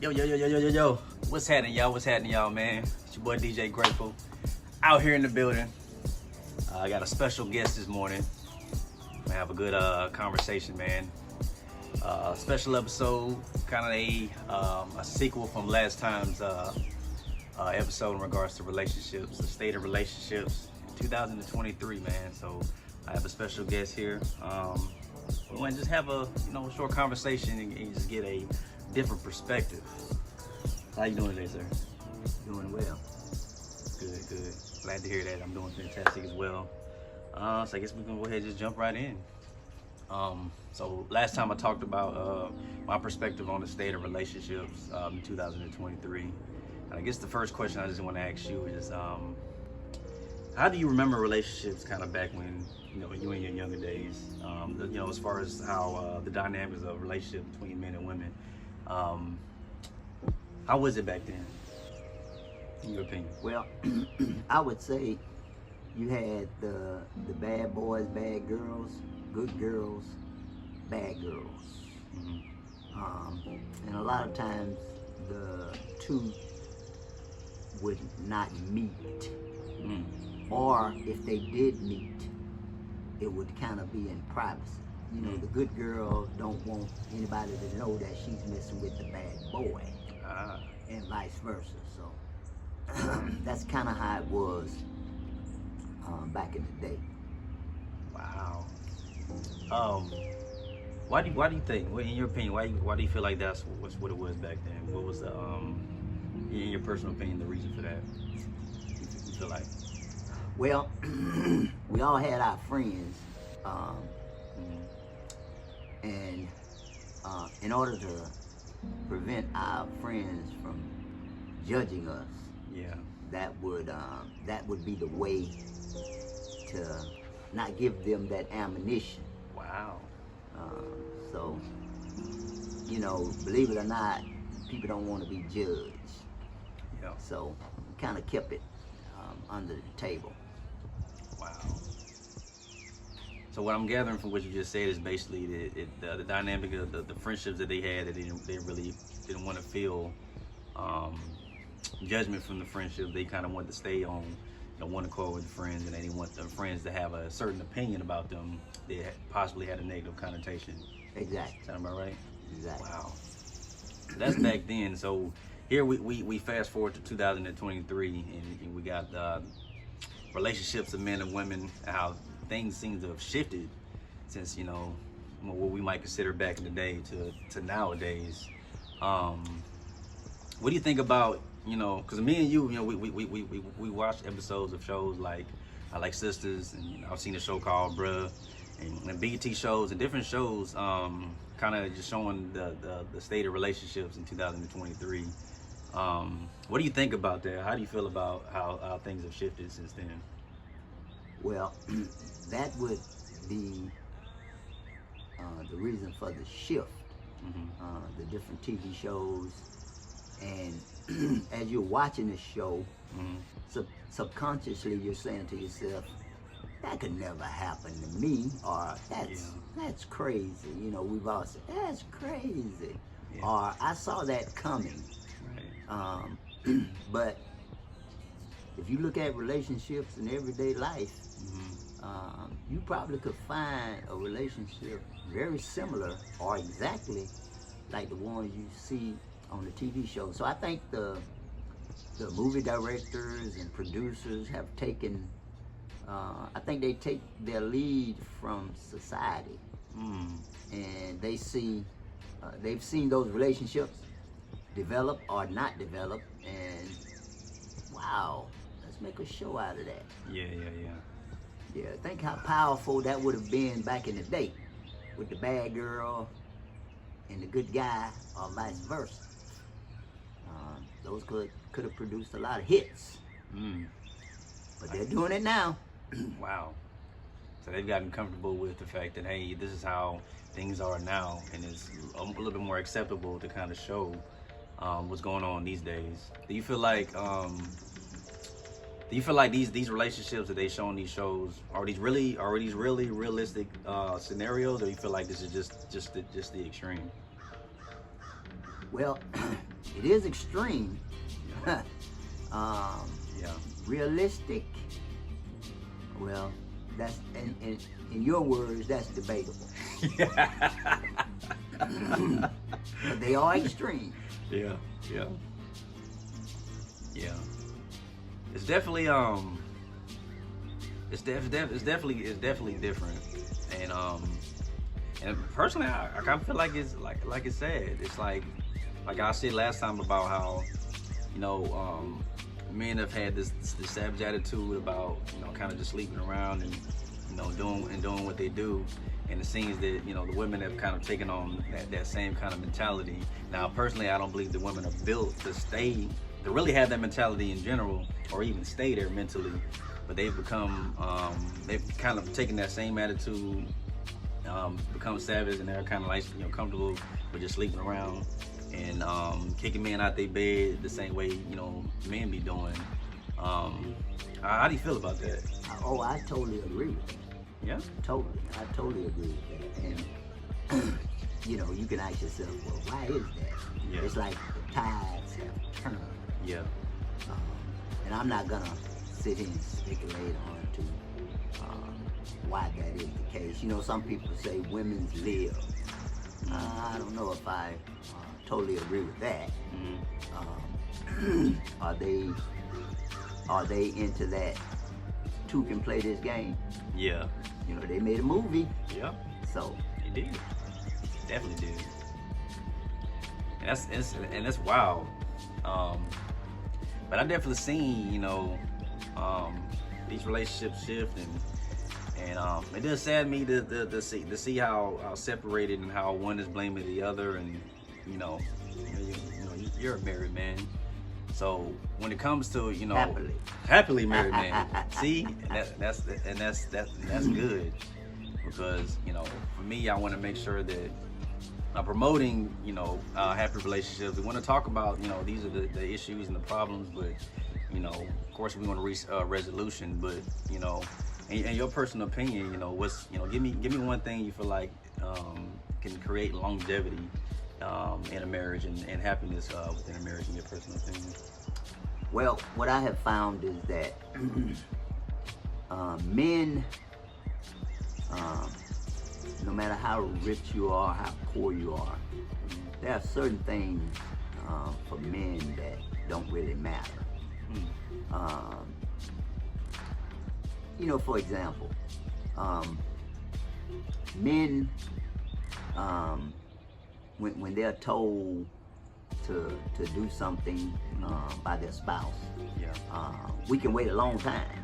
Yo. What's happening, y'all? Man? It's your boy DJ Grateful. Out here in the building. I got a special guest this morning. We're gonna have a good conversation, man. Special episode, kind of a sequel from last time's episode in regards to relationships, the state of relationships in 2023, man. So I have a special guest here. We want to just have a short conversation and just get a different perspective. How you doing today, sir? Doing well. Good. Glad to hear that. I'm doing fantastic as well. So I guess we're gonna go ahead and just jump right in. So last time I talked about my perspective on the state of relationships in 2023. And I guess the first question I just want to ask you is, how do you remember relationships kind of back when you in your younger days? As far as how the dynamics of relationship between men and women. How was it back then, in your opinion? Well, I would say you had the bad boys, bad girls, good girls, bad girls. Mm-hmm. And a lot of times the two would not meet. Mm. Or if they did meet, it would kind of be in privacy. The good girl don't want anybody to know that she's messing with the bad boy, and vice versa. So that's kind of how it was back in the day. Wow. Why do you think? In your opinion, why do you feel like that's what it was back then? What was the in your personal opinion, the reason for that? You feel like? Well, we all had our friends. And in order to prevent our friends from judging us, that would be the way to not give them that ammunition. Wow. So, believe it or not, people don't want to be judged. Yeah. So, we kind of kept it under the table. Wow. So what I'm gathering from what you just said is basically the dynamic of the friendships that they had, that they really didn't want to feel judgment from the friendship. They kind of wanted to stay on one accord with friends, and they didn't want their friends to have a certain opinion about them that possibly had a negative connotation. Exactly. Sound about right? Exactly. Wow. That's back then. So here we fast forward to 2023, and we got relationships of men and women, how things seem to have shifted since what we might consider back in the day to nowadays. What do you think about because me and you we watched episodes of shows like I Like Sisters, and I've seen a show called Bruh, and BET shows and different shows kind of just showing the state of relationships in 2023. What do you think about that? How do you feel about how things have shifted since then? Well, that would be the reason for the shift. Mm-hmm. The different TV shows, and as you're watching the show, mm-hmm. subconsciously you're saying to yourself, that could never happen to me, or that's crazy. We've all said, that's crazy, or I saw that coming. Right. But if you look at relationships in everyday life, mm-hmm. You probably could find a relationship very similar or exactly like the ones you see on the TV show. So I think the movie directors and producers have taken, I think they take their lead from society, and they see, they've seen those relationships develop or not develop, and wow, let's make a show out of that. Yeah, think how powerful that would have been back in the day with the bad girl and the good guy, or vice versa. Those could have produced a lot of hits. But they're doing it now. Wow. So they've gotten comfortable with the fact that, hey, this is how things are now, and it's a little bit more acceptable to kind of show what's going on these days. Do you feel like these relationships that they show on these shows are these really realistic scenarios, or do you feel like this is just the extreme? Well, it is extreme. Yeah. Realistic. Well, that's in your words, that's debatable. But they are extreme. Yeah. It's definitely it's definitely different, and personally, I kind of feel like it's like it's sad. It's like I said last time about how, you know, men have had this savage attitude about, you know, kind of just sleeping around and, you know, doing what they do. And it seems that, you know, the women have kind of taken on that same kind of mentality. Now, personally, I don't believe the women are built to really have that mentality in general, or even stay there mentally. But they've become, they've kind of taken that same attitude, become savage, and they're kind of like, you know, comfortable with just sleeping around and kicking men out their bed the same way, you know, men be doing. How do you feel about that? Oh, I totally agree with that. Yeah? Totally. I totally agree with that. And, you know, you can ask yourself, well, why is that? Yeah. It's like the tides have turned. Yeah. And I'm not going to sit here and speculate on to why that is the case. You know, some people say women's live. I don't know if I totally agree with that. Are they into that two can play this game? Yeah. You know, they made a movie. Yeah. So it did. Definitely did. And that's wild. But I definitely seen, you know, these relationships shift, and it does sad me to see how separated and how one is blaming the other, and you know, you're a married man. So when it comes to, you know, happily married man, see, that's good, because, you know, for me, I want to make sure that I'm promoting, you know, happy relationships. We want to talk about, you know, these are the issues and the problems, but, you know, of course we want to reach resolution. But, you know, in your personal opinion, you know, what's, you know, give me one thing you feel like can create longevity in a marriage and happiness within a marriage, in your personal opinion. Well, what I have found is that men, no matter how rich you are, how poor you are, there are certain things for men that don't really matter. You know, for example, men, when they're told to do something by their spouse, we can wait a long time.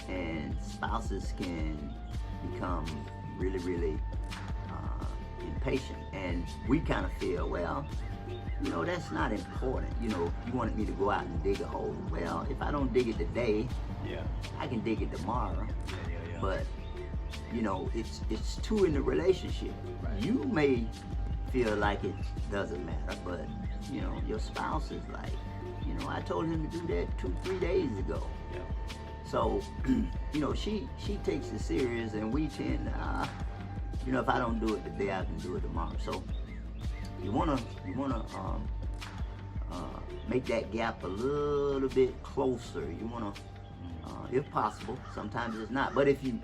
And spouses can become really impatient, and we kind of feel, well, you know, that's not important. You know, you wanted me to go out and dig a hole. Well, if I don't dig it today, I can dig it tomorrow. But you know, it's two in the relationship. You may feel like it doesn't matter, but you know, your spouse is like, you know, I told him to do that 2-3 days ago. So, you know, she takes it serious, and we tend, you know, if I don't do it today, I can do it tomorrow. So you wanna make that gap a little bit closer. You wanna, if possible. Sometimes it's not, but if you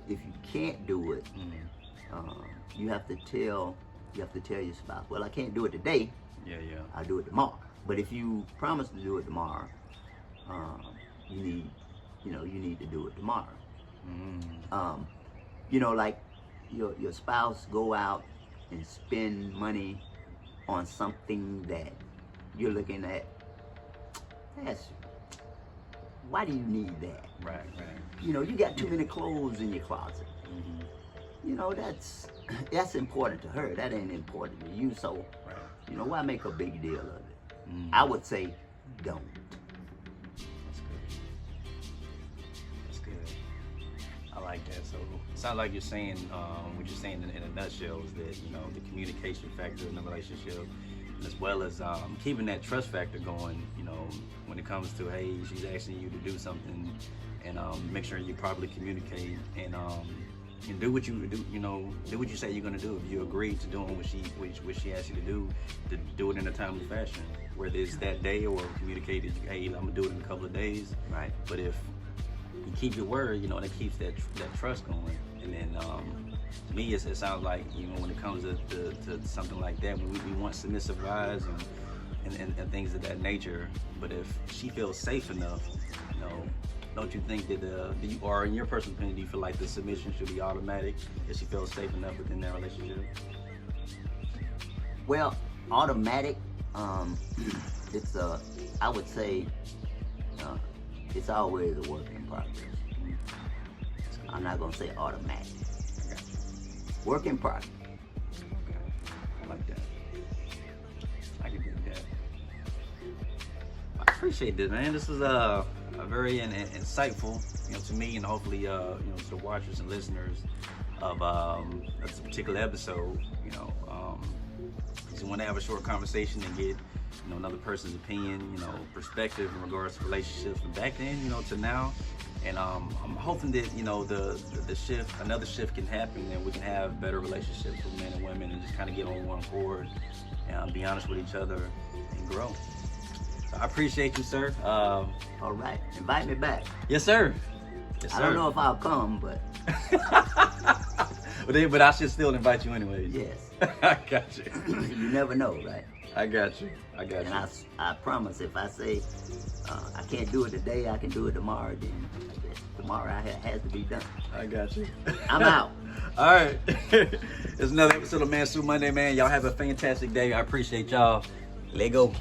can't do it, you have to tell your spouse, well, I can't do it today. I'll do it tomorrow. But if you promise to do it tomorrow, you need to do it tomorrow. You know, like your spouse go out and spend money on something that you're looking at, why do you need that? Right. You know, you got too many clothes in your closet. You know, that's important to her. That ain't important to you. So, you know, why make a big deal of it? I would say, don't. That's good. I like that. So it sounds like you're saying, what you're saying in a nutshell is that, you know, the communication factor in the relationship, as well as keeping that trust factor going, you know, when it comes to, hey, she's asking you to do something, and make sure you properly communicate, and you do what you do. You know, do what you say you're gonna do. If you agree to doing what she asked you to do it in a timely fashion. Whether it's that day or communicated, hey, I'm gonna do it in a couple of days. Right. But if you keep your word, you know, that keeps that trust going. And then to me, it sounds like, you know, when it comes to something like that, we want submissive wives and things of that nature. But if she feels safe enough, you know, don't you think that or in your personal opinion, do you feel like the submission should be automatic if she feels safe enough within that relationship? Well, automatic, it's I would say, it's always a work in progress. I'm not gonna say automatic. Work in progress. Okay. I like that. I can do that. I appreciate this, man. This is a very insightful, you know, to me, and hopefully, you know, to the watchers and listeners of this particular episode. You know, just want to have a short conversation and get, you know, another person's opinion, you know, perspective in regards to relationships from back then, you know, to now. And I'm hoping that, you know, another shift can happen, and we can have better relationships with men and women, and just kind of get on one accord and be honest with each other and grow. So I appreciate you, sir. All right, invite me back. Yes, sir. Yes, sir. I don't know if I'll come, but but I should still invite you anyways. yes. I got you. You never know, right? I got you. And I promise, if I say I can't do it today, I can do it tomorrow, then I guess tomorrow has to be done. I got you. I'm out. All right. It's another episode of Man Suit Monday, man. Y'all have a fantastic day. I appreciate y'all. Let go.